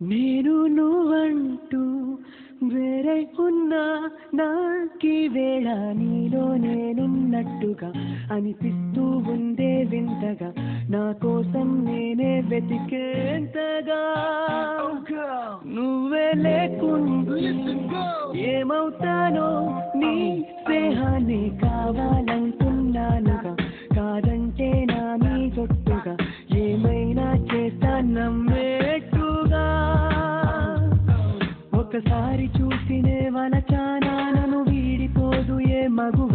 నేను నువ్వంటూ వేరే ఉన్నా నాకీ వేళ నీలో నేనున్నట్టుగా అనిపిస్తూ ఉందే వింతగా నా కోసం నేనే వెతికేంతగా నువ్వే లేకుండా ఏమవుతానో నీ స్నేహాన్ని కావాలంటున్నానుగా కాదంటే నా నీ జొట్టుగా ఏమైనా చేస్తా నమ్మేట్టుగా ఒకసారి చూసినే వలచానా నన్ను వీడిపోదు ఏ మగువ